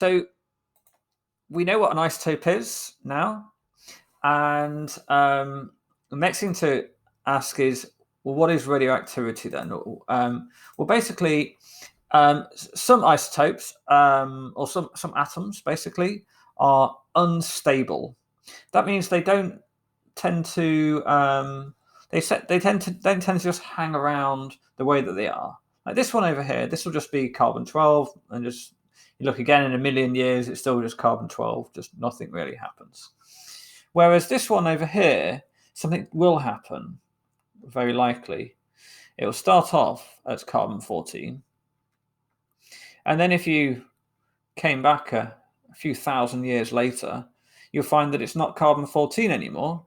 So we know what an isotope is now. And the next thing to ask is, well, what is radioactivity then? Well, basically, some isotopes or some atoms basically are unstable. That means they don't tend to they don't tend to just hang around the way that they are. Like this one over here, this will just be carbon-12, and just you look again in a million years, it's still just carbon-12, just nothing really happens. Whereas this one over here, something will happen, very likely. It will start off as carbon-14, and then if you came back a few thousand years later, you'll find that it's not carbon-14 anymore.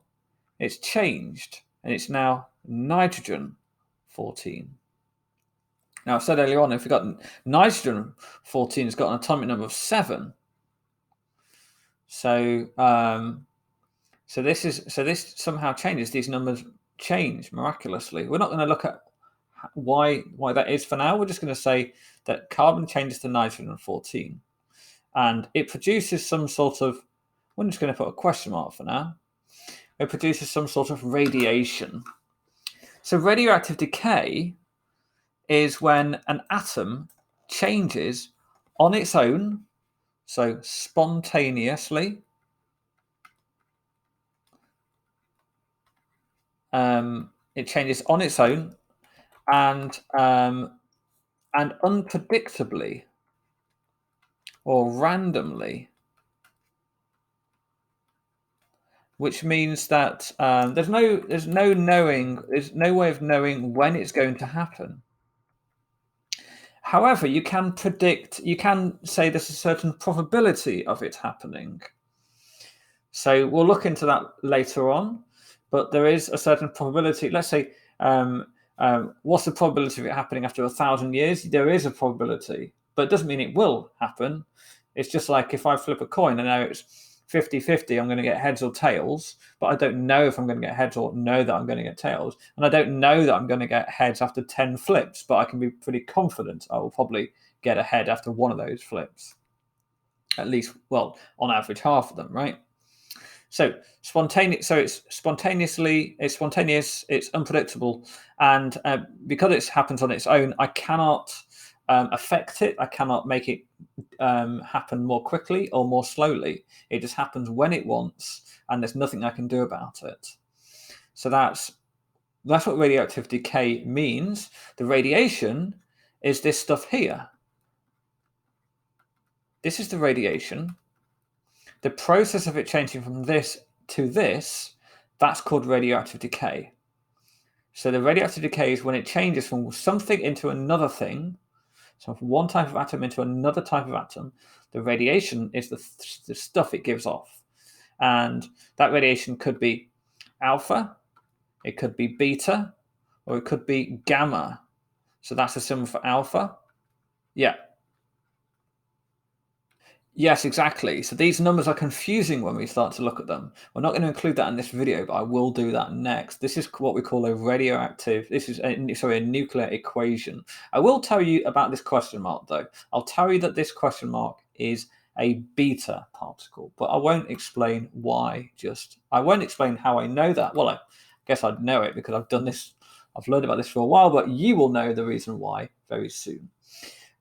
It's changed, and it's now nitrogen-14. Now, I said earlier on, if we've got nitrogen-14, it's got an atomic number of 7. So this somehow changes. These numbers change miraculously. We're not going to look at why that is for now. We're just going to say that carbon changes to nitrogen-14, and it produces some sort of. I'm just going to put a question mark for now. It produces some sort of radiation. So radioactive decay is when an atom changes on its own, so spontaneously. It changes on its own and unpredictably or randomly, which means that there's no way of knowing when it's going to happen. However, you can say there's a certain probability of it happening. So we'll look into that later on, but there is a certain probability. Let's say, what's the probability of it happening after 1,000 years? There is a probability, but it doesn't mean it will happen. It's just like if I flip a coin and now it's 50-50, I'm going to get heads or tails, but I don't know if I'm going to get heads or know that I'm going to get tails. And I don't know that I'm going to get heads after 10 flips, but I can be pretty confident I will probably get a head after one of those flips. At least, well, on average, half of them, right? So it's spontaneous, it's unpredictable, and because it happens on its own, I cannot affect it. I cannot make it happen more quickly or more slowly. It just happens when it wants, and there's nothing I can do about it. So that's what radioactive decay means. The radiation is this stuff here. This is the radiation. The process of it changing from this to this, that's called radioactive decay. So the radioactive decay is when it changes from something into another thing, so from one type of atom into another type of atom. The radiation is the stuff it gives off. And that radiation could be alpha, it could be beta, or it could be gamma. So that's a symbol for alpha. Yeah. Yes, exactly. So these numbers are confusing when we start to look at them. We're not going to include that in this video, but I will do that next. This is what we call a a nuclear equation. I will tell you about this question mark, though. I'll tell you that this question mark is a beta particle, but I won't explain why. I won't explain how I know that. Well, I guess I'd know it because I've done this. I've learned about this for a while, but you will know the reason why very soon.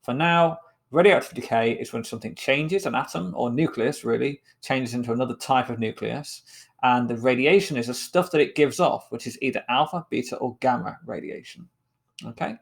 For now, radioactive decay is when something changes, an atom or nucleus really changes into another type of nucleus, and the radiation is the stuff that it gives off, which is either alpha, beta, or gamma radiation. Okay.